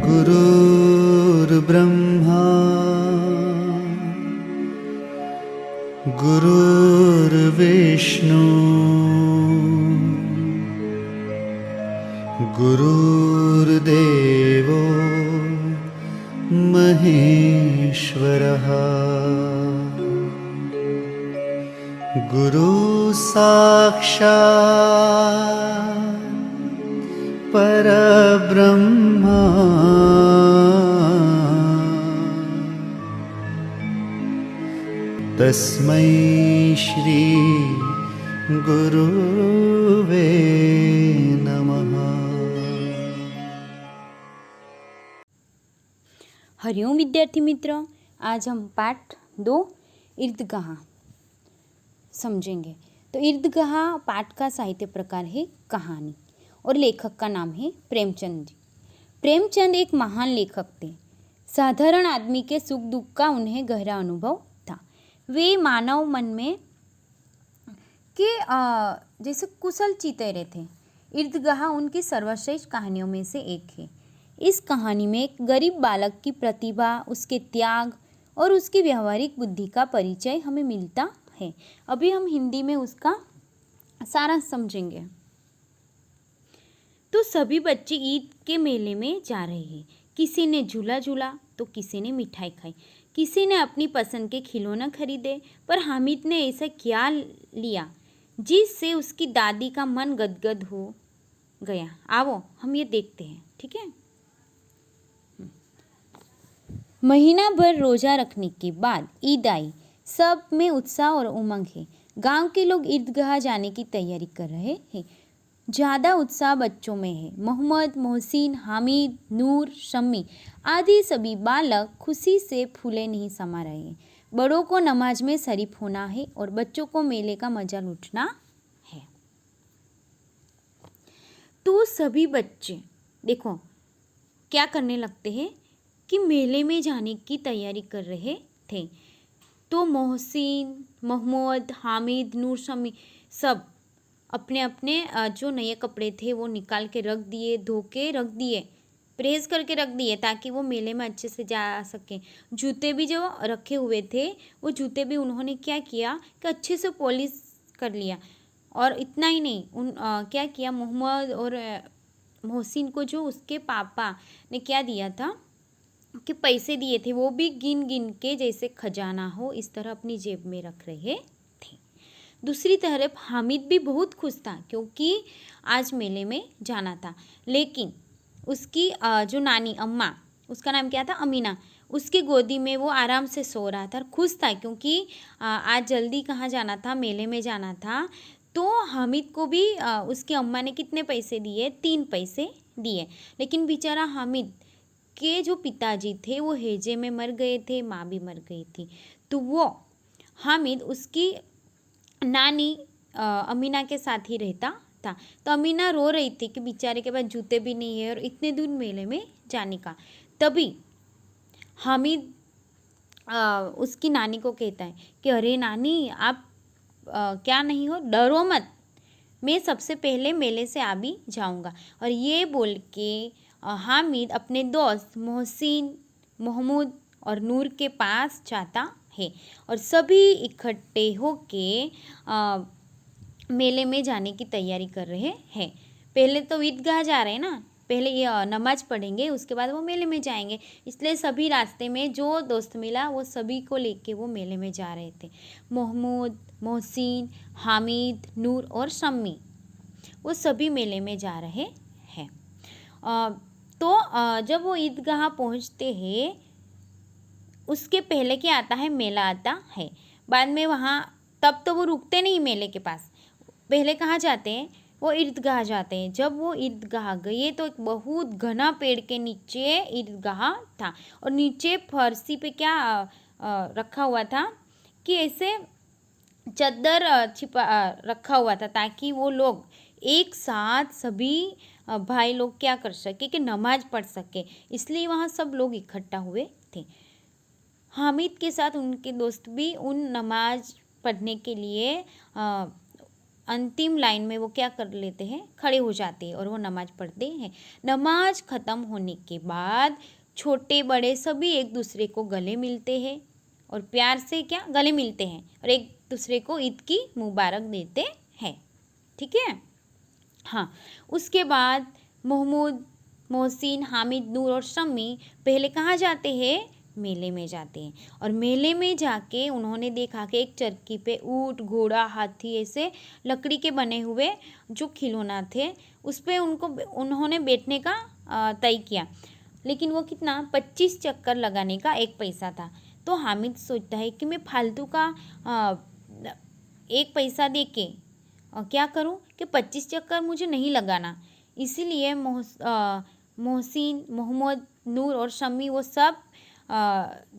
गुरुर्ब्रह्मा गुरुर्विष्णु गुरुर्देवो महेश्वरः गुरु साक्षात् परब्रह्मा तस्मै श्री गुरुवे नमः। हरिओम विद्यार्थी मित्रों, आज हम पाठ 2 ईदगाह समझेंगे। तो ईदगाह पाठ का साहित्य प्रकार है कहानी और लेखक का नाम है प्रेमचंद जी। प्रेमचंद एक महान लेखक थे। साधारण आदमी के सुख दुख का उन्हें गहरा अनुभव था। वे मानव मन में के जैसे कुशल चितैरे थे। ईदगाह उनकी सर्वश्रेष्ठ कहानियों में से एक है। इस कहानी में एक गरीब बालक की प्रतिभा, उसके त्याग और उसकी व्यवहारिक बुद्धि का परिचय हमें मिलता है। अभी हम हिंदी में उसका सारांश समझेंगे। तो सभी बच्चे ईद के मेले में जा रहे हैं। किसी ने झूला झूला तो किसी ने मिठाई खाई, किसी ने अपनी पसंद के खिलौने खरीदे। पर हामिद ने ऐसा क्या लिया जिससे उसकी दादी का मन गदगद हो गया। आओ हम ये देखते हैं, ठीक है। महीना भर रोजा रखने के बाद ईद आई। सब में उत्साह और उमंग है। गांव के लोग ईदगाह जाने की तैयारी कर रहे हैं। ज़्यादा उत्साह बच्चों में है। मोहम्मद, मोहसिन, हामिद, नूर, शम्मी आदि सभी बालक खुशी से फूले नहीं समा रहे हैं। बड़ों को नमाज में शरीफ होना है और बच्चों को मेले का मजा लूटना है। तो सभी बच्चे देखो क्या करने लगते हैं कि मेले में जाने की तैयारी कर रहे थे। तो मोहसिन, मोहम्मद, हामिद, नूर, शम्मी सब अपने अपने जो नए कपड़े थे वो निकाल के रख दिए, धो के रख दिए, प्रेस करके रख दिए ताकि वो मेले में अच्छे से जा सकें। जूते भी जो रखे हुए थे वो जूते भी उन्होंने क्या किया कि अच्छे से पॉलिश कर लिया। और इतना ही नहीं, क्या किया, मोहम्मद और मोहसिन को जो उसके पापा ने क्या दिया था कि पैसे दिए थे, वो भी गिन गिन के जैसे खजाना हो इस तरह अपनी जेब में रख रहे थे। दूसरी तरफ हामिद भी बहुत खुश था क्योंकि आज मेले में जाना था। लेकिन उसकी जो नानी अम्मा, उसका नाम क्या था, अमीना, उसकी गोदी में वो आराम से सो रहा था और खुश था क्योंकि आज जल्दी कहाँ जाना था, मेले में जाना था। तो हामिद को भी उसकी अम्मा ने कितने पैसे दिए, 3 पैसे दिए। लेकिन बेचारा हामिद के जो पिताजी थे वो हैजे में मर गए थे, माँ भी मर गई थी। तो वो हामिद उसकी नानी अमीना के साथ ही रहता था। तो अमीना रो रही थी कि बेचारे के पास जूते भी नहीं है और इतने दूर मेले में जाने का। तभी हामिद उसकी नानी को कहता है कि अरे नानी, आप क्या नहीं हो, डरो मत, मैं सबसे पहले मेले से आ भी जाऊंगा। और ये बोल के हामिद अपने दोस्त मोहसिन, महमूद और नूर के पास जाता है और सभी इकट्ठे होके मेले में जाने की तैयारी कर रहे हैं। पहले तो ईदगाह जा रहे हैं ना, पहले ये नमाज पढ़ेंगे, उसके बाद वो मेले में जाएंगे। इसलिए सभी रास्ते में जो दोस्त मिला वो सभी को लेके वो मेले में जा रहे थे। महमूद, मोहसिन, हामिद, नूर और शम्मी वो सभी मेले में जा रहे हैं। तो जब वो ईदगाह पहुंचते हैं उसके पहले क्या आता है, मेला आता है। बाद में वहाँ तब तो वो रुकते नहीं मेले के पास, पहले कहाँ जाते हैं, वो ईदगाह जाते हैं। जब वो ईदगाह गए तो एक बहुत घना पेड़ के नीचे ईदगाह था और नीचे फर्शी पे क्या रखा हुआ था कि ऐसे चद्दर छिपा रखा हुआ था ताकि वो लोग एक साथ सभी भाई लोग क्या कर सके कि नमाज पढ़ सके। इसलिए वहाँ सब लोग इकट्ठा हुए थे। हामिद के साथ उनके दोस्त भी उन नमाज पढ़ने के लिए अंतिम लाइन में वो क्या कर लेते हैं, खड़े हो जाते हैं और वो नमाज पढ़ते हैं। नमाज ख़त्म होने के बाद छोटे बड़े सभी एक दूसरे को गले मिलते हैं और प्यार से क्या गले मिलते हैं और एक दूसरे को ईद की मुबारक देते हैं। ठीक है। हाँ, उसके बाद महमूद, मोहसिन, हामिद, नूर और शम्मी पहले कहाँ जाते हैं, मेले में जाते हैं। और मेले में जाके उन्होंने देखा कि एक चरखी पे ऊँट, घोड़ा, हाथी ऐसे लकड़ी के बने हुए जो खिलौना थे उस पर उन्होंने बैठने का तय किया। लेकिन वो कितना, 25 चक्कर लगाने का 1 पैसा था। तो हामिद सोचता है कि मैं फालतू का 1 पैसा दे के क्या करूं कि 25 चक्कर मुझे नहीं लगाना। इसीलिए मोहसिन, मोहम्मद, नूर और शम्मी वो सब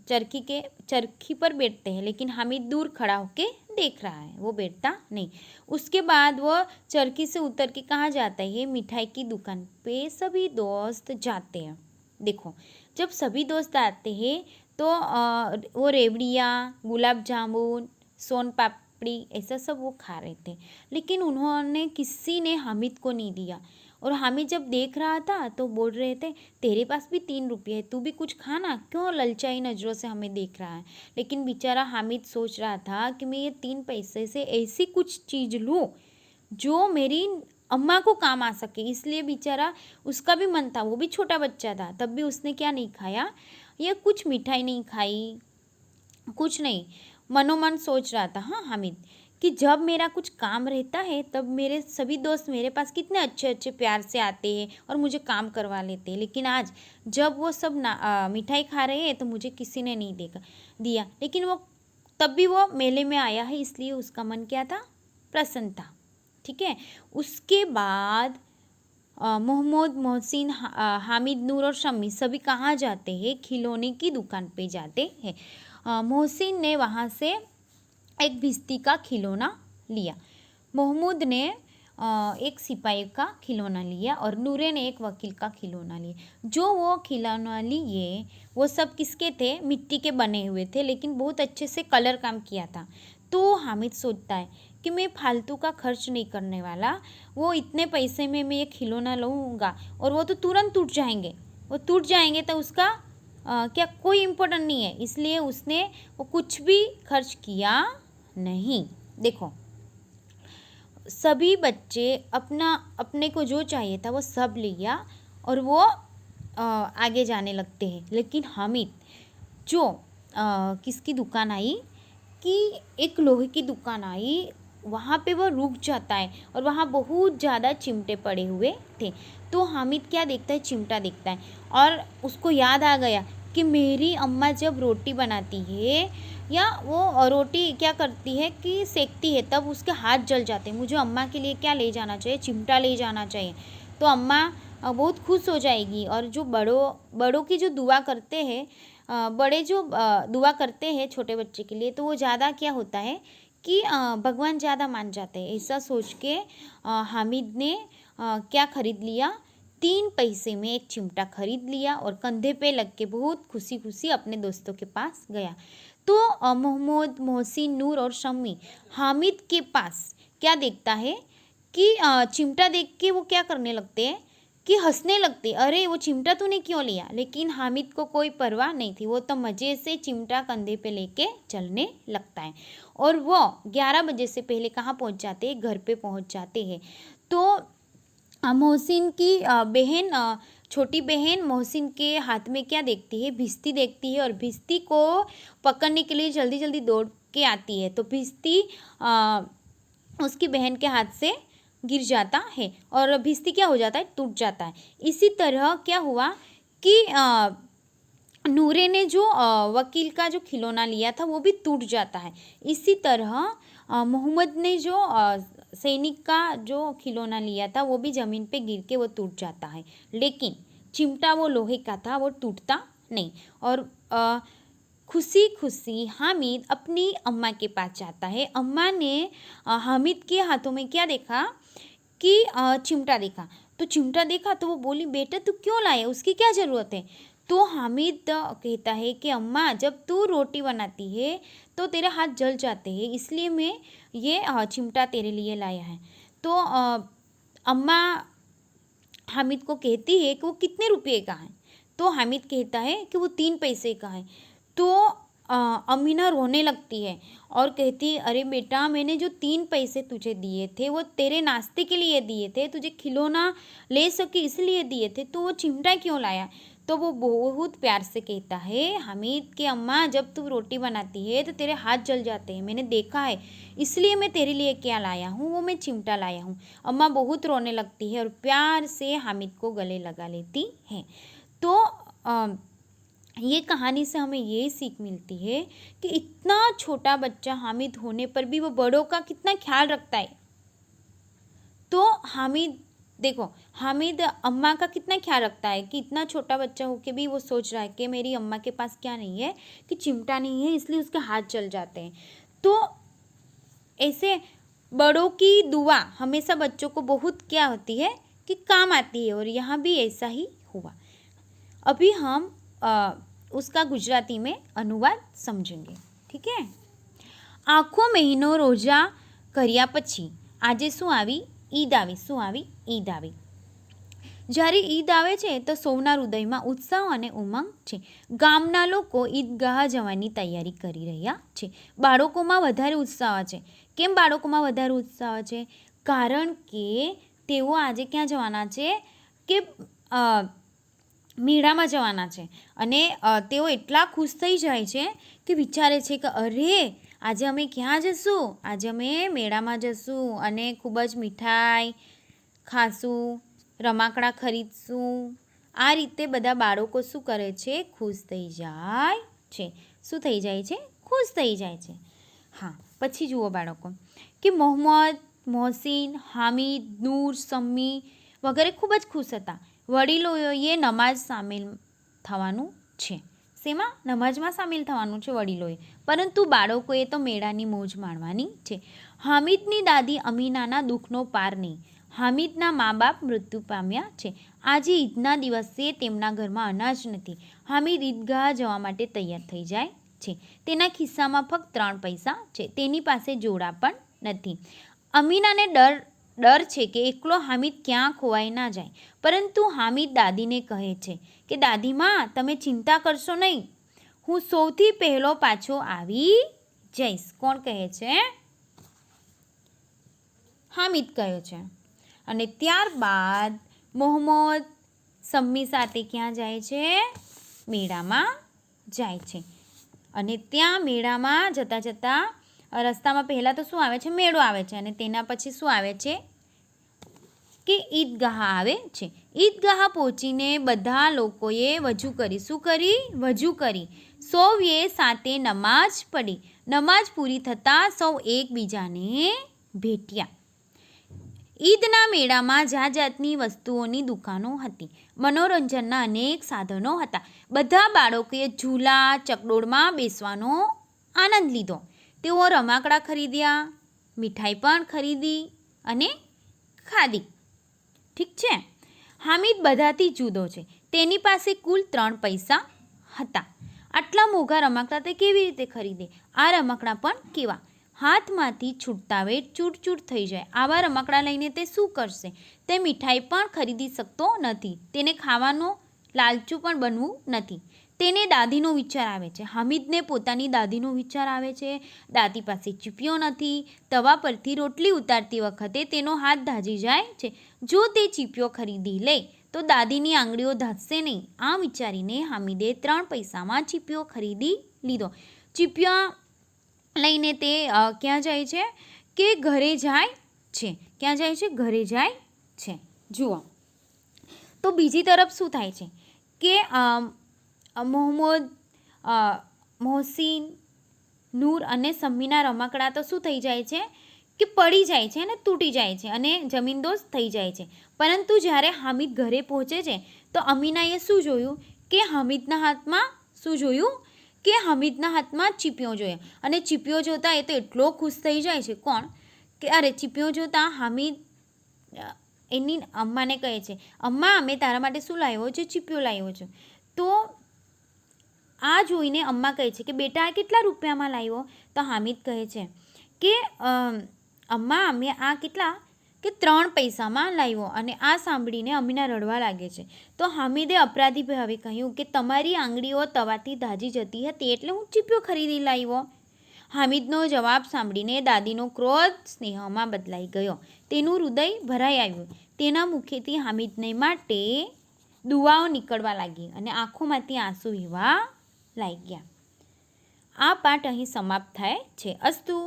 चरखी पर बैठते हैं, लेकिन हामिद दूर खड़ा होके देख रहा है, वो बैठता नहीं। उसके बाद वो चरखी से उतर के कहाँ जाता है, मिठाई की दुकान पे सभी दोस्त जाते हैं। देखो, जब सभी दोस्त आते हैं तो वो रेवड़ियाँ, गुलाब जामुन, सोन पापड़ी ऐसा सब वो खा रहे थे, लेकिन उन्होंने किसी ने हामिद को नहीं दिया। और हामिद जब देख रहा था तो बोल रहे थे, तेरे पास भी 3 रुपये है, तू भी कुछ खाना, क्यों ललचाई नज़रों से हमें देख रहा है। लेकिन बेचारा हामिद सोच रहा था कि मैं ये 3 पैसे से ऐसी कुछ चीज़ लूँ जो मेरी अम्मा को काम आ सके। इसलिए बेचारा, उसका भी मन था, वो भी छोटा बच्चा था, तब भी उसने क्या नहीं खाया, ये कुछ मिठाई नहीं खाई, कुछ नहीं। मनोमन सोच रहा था हाँ हामिद कि जब मेरा कुछ काम रहता है तब मेरे सभी दोस्त मेरे पास कितने अच्छे अच्छे प्यार से आते हैं और मुझे काम करवा लेते हैं, लेकिन आज जब वो सब मिठाई खा रहे हैं तो मुझे किसी ने नहीं दिया। लेकिन वो तब भी वो मेले में आया है, इसलिए उसका मन क्या था, प्रसन्न था। ठीक है। उसके बाद मोहम्मद, मोहसिन, हामिद, नूर और शम्मी सभी कहाँ जाते हैं, खिलौने की दुकान पे जाते हैं। मोहसिन ने वहाँ से एक भिश्ती का खिलौना लिया, महमूद ने एक सिपाही का खिलौना लिया और नूरे ने एक वकील का खिलौना लिया। जो वो खिलौना लिए वो सब किसके थे, मिट्टी के बने हुए थे, लेकिन बहुत अच्छे से कलर काम किया था। तो हामिद सोचता है कि मैं फालतू का खर्च नहीं करने वाला, वो इतने पैसे में मैं ये खिलौना लूँगा और वो तो तुरंत टूट जाएंगे तो उसका क्या कोई इम्पोर्टेंट नहीं है। इसलिए उसने वो कुछ भी खर्च किया नहीं। देखो, सभी बच्चे अपने को जो चाहिए था वो सब लिया और वो आगे जाने लगते हैं। लेकिन हामिद जो किसकी दुकान आई, कि एक लोहे की दुकान आई, वहाँ पे वो रुक जाता है और वहाँ बहुत ज़्यादा चिमटे पड़े हुए थे। तो हामिद क्या देखता है, चिमटा देखता है और उसको याद आ गया कि मेरी अम्मा जब रोटी बनाती है या वो रोटी क्या करती है कि सेकती है, तब उसके हाथ जल जाते हैं। मुझे अम्मा के लिए क्या ले जाना चाहिए, चिमटा ले जाना चाहिए, तो अम्मा बहुत खुश हो जाएगी। और जो बड़ों की जो दुआ करते हैं, बड़े जो दुआ करते हैं छोटे बच्चे के लिए, तो वो ज़्यादा क्या होता है कि भगवान ज़्यादा मान जाते हैं। ऐसा सोच के हामिद ने क्या खरीद लिया, 3 पैसे में एक चिमटा खरीद लिया और कंधे पे लग के बहुत खुशी खुशी अपने दोस्तों के पास गया। तो मोहम्मद, मोहसिन, नूर और शम्मी हामिद के पास क्या देखता है कि चिमटा देख के वो क्या करने लगते हैं कि हंसने लगते, अरे वो चिमटा तूने क्यों लिया। लेकिन हामिद को कोई परवाह नहीं थी, वो तो मज़े से चिमटा कंधे पे लेके चलने लगता है। और वो 11 बजे से पहले कहाँ पहुँच जाते हैं, घर पे पहुँच जाते हैं। तो मोहसिन की बहन, छोटी बहन मोहसिन के हाथ में क्या देखती है, भिश्ती देखती है और भिश्ती को पकड़ने के लिए जल्दी जल्दी दौड़ के आती है। तो भिश्ती उसकी बहन के हाथ से गिर जाता है और भिश्ती क्या हो जाता है, टूट जाता है। इसी तरह क्या हुआ कि नूरे ने जो वकील का जो खिलौना लिया था वो भी टूट जाता है। इसी तरह मोहम्मद ने जो सैनिक का जो खिलौना लिया था वो भी ज़मीन पे गिर के वो टूट जाता है। लेकिन चिमटा वो लोहे का था, वो टूटता नहीं। और खुशी खुशी हामिद अपनी अम्मा के पास जाता है। अम्मा ने हामिद के हाथों में क्या देखा कि चिमटा देखा। तो चिमटा देखा तो वो बोली, बेटा तू क्यों लाया, उसकी क्या ज़रूरत है। तो हामिद कहता है कि अम्मा जब तू रोटी बनाती है तो तेरे हाथ जल जाते हैं, इसलिए मैं ये चिमटा तेरे लिए लाया है। तो अम्मा हामिद को कहती है कि वो कितने रुपये का है। तो हामिद कहता है कि वो 3 पैसे का है। तो अमीना रोने लगती है और कहती है, अरे बेटा, मैंने जो 3 पैसे तुझे दिए थे वो तेरे नाश्ते के लिए दिए थे, तुझे खिलौना ले सके इसलिए दिए थे, तो वो चिमटा क्यों लाया। तो वो बहुत प्यार से कहता है हामिद कि अम्मा जब तू रोटी बनाती है तो तेरे हाथ जल जाते हैं, मैंने देखा है, इसलिए मैं तेरे लिए क्या लाया हूँ, वो मैं चिमटा लाया हूँ। अम्मा बहुत रोने लगती है और प्यार से हामिद को गले लगा लेती है। तो ये कहानी से हमें ये सीख मिलती है कि इतना छोटा बच्चा हामिद होने पर भी वो बड़ों का कितना ख्याल रखता है। तो हामिद देखो, हामिद अम्मा का कितना ख्याल रखता है कि इतना छोटा बच्चा होके भी वो सोच रहा है कि मेरी अम्मा के पास क्या नहीं है, कि चिमटा नहीं है, इसलिए उसके हाथ जल जाते हैं। तो ऐसे बड़ों की दुआ हमेशा बच्चों को बहुत क्या होती है कि काम आती है, और यहाँ भी ऐसा ही हुआ। अभी हम उसका गुजराती में अनुवाद समझेंगे, ठीक है। આખો મહિનો રોજા કર્યા પછી આજે શું આવી? ઈદ આવી. શું આવી? ઈદ આવી. જ્યારે ઈદ આવે છે તો સૌના હૃદયમાં ઉત્સાહ અને ઉમંગ છે. ગામના લોકો ઈદગાહ જવાની તૈયારી કરી રહ્યા છે. બાળકોમાં વધારે ઉત્સાહ છે. કેમ બાળકોમાં વધારે ઉત્સાહ છે? કારણ કે તેઓ આજે ક્યાં જવાના છે કે મેળામાં જવાના છે, અને તેઓ એટલા ખુશ થઈ જાય છે કે વિચારે છે કે અરે આજે અમે ક્યાં જશું? આજે અમે મેળામાં જશું અને ખૂબ જ મીઠાઈ ખાશું, રમકડાં ખરીદશું. આ રીતે બધા બાળકો શું કરે છે? ખુશ થઈ જાય છે. શું થઈ જાય છે? ખુશ થઈ જાય છે. હા, પછી જુઓ બાળકો કે મોહમ્મદ, મોહસિન, હામિદ, નૂર, સમ્મી વગેરે ખૂબ જ ખુશ હતા. વડીલોએ નમાઝ સામેલ થવાનું છે. શેમાં? નમાઝમાં સામેલ થવાનું છે વડીલોએ, પરંતુ બાળકોએ તો મેળાની મોજ માણવાની છે. હામિદની દાદી અમીનાના દુઃખનો પાર નહીં. હામિદના મા બાપ મૃત્યુ પામ્યા છે. આજે ઈદના દિવસે તેમના ઘરમાં અનાજ નથી. હામિદ ઈદગાહ જવા માટે તૈયાર થઈ જાય છે. તેના ખિસ્સામાં ફક્ત 3 પૈસા છે. તેની પાસે જોડા પણ નથી. અમીનાને ડર છે કે એકલો હામિદ ક્યાં ખોવાઈ ના જાય, પરંતુ હામિદ દાદીને કહે છે કે દાદીમાં, તમે ચિંતા કરશો નહીં, હું સૌથી પહેલો પાછો આવી જઈશ. કોણ કહે છે? હામિદ કહે છે. અને ત્યારબાદ મોહમ્મદ સમ્મી સાથે ક્યાં જાય છે? મેળામાં જાય છે. અને ત્યાં મેળામાં જતાં જતાં રસ્તામાં પહેલાં તો શું આવે છે? મેળો આવે છે, અને તેના પછી શું આવે છે કે ઈદગાહ આવે છે. ઈદગાહ પહોંચીને બધા લોકોએ વજૂ કરી. શું કરી? વજૂ કરી. સૌએ સાથે નમાઝ પઢી. નમાઝ પૂરી થતાં સૌ એકબીજાને ભેટ્યા. ઈદના મેળામાં જાત જાતની વસ્તુઓની દુકાનો હતી. મનોરંજનના અનેક સાધનો હતા. બધા બાળકોએ ઝૂલા ચકડોળમાં બેસવાનો આનંદ લીધો. તેઓ રમકડાં ખરીદ્યા, મીઠાઈ પણ ખરીદી અને ખાધી. ઠીક છે. હામિદ બધાથી જુદો છે. તેની પાસે કુલ 3 પૈસા હતા. આટલા મોંઘા રમકડાં તે કેવી રીતે ખરીદે? આ રમકડાં પણ કેવા? હાથમાંથી છૂટતા વેઠ ચૂરચૂર થઈ જાય. આવા રમકડાં લઈને તે શું કરશે? તે મીઠાઈ પણ ખરીદી શકતો નથી. તેને ખાવાનો લાલચું પણ બનવું નથી. તેને દાદીનો વિચાર આવે છે. હામિદને પોતાની દાદીનો વિચાર આવે છે. દાદી પાસે ચીપિયો નથી. તવા પરથી રોટલી ઉતારતી વખતે તેનો હાથ દાઝી જાય છે. જો તે ચીપિયો ખરીદી લે તો દાદીની આંગળીઓ દાઝશે નહીં. આમ વિચારીને હામિદે 3 પૈસામાં ચીપિયો ખરીદી લીધો. ચીપિયા લઈને તે ક્યાં જાય છે કે ઘરે જાય છે. ક્યાં જાય છે? ઘરે જાય છે. જુઓ, તો બીજી તરફ શું થાય છે કે મોહમ્મદ, મોહસિન, નૂર અને સમ્મીના રમકડાં તો શું થઈ જાય છે કે પડી જાય છે અને તૂટી જાય છે અને જમીનદોઝ થઈ જાય છે. પરંતુ જ્યારે હામિદ ઘરે પહોંચે છે તો અમીનાએ શું જોયું કે હામિદના હાથમાં ચીપિયો જોયો. અને ચીપિયો જોતાં એ તો એટલો ખુશ થઈ જાય છે. કોણ? કે અરે ચીપિયો જોતાં હામિદ એની અમ્માને કહે છે, અમ્મા, મેં તારા માટે શું લાવ્યો છે? ચીપિયો લાવ્યો છું. તો આ જોઈને અમ્મા કહે છે કે બેટા આ કેટલા રૂપિયામાં લાવ્યો? તો હામિદ કહે છે કે અમ્મા અમે આ કેટલા કે 3 પૈસામાં લાવ્યો. અને આ સાંભળીને અમીના રડવા લાગે છે. તો હામિદે અપરાધી ભાવે કહ્યું કે તમારી આંગળીઓ તવાથી દાઝી જતી હતી એટલે હું ચીપિયો ખરીદી લાવ્યો. હામિદનો જવાબ સાંભળીને દાદીનો ક્રોધ સ્નેહમાં બદલાઈ ગયો. તેનું હૃદય ભરાઈ આવ્યું. તેના મુખેથી હામિદને માટે દુઆઓ નીકળવા લાગી અને આંખોમાંથી આંસુ વહેવા લાગ્યા. આ પાઠ અહીં સમાપ્ત થાય છે. અસ્તુ.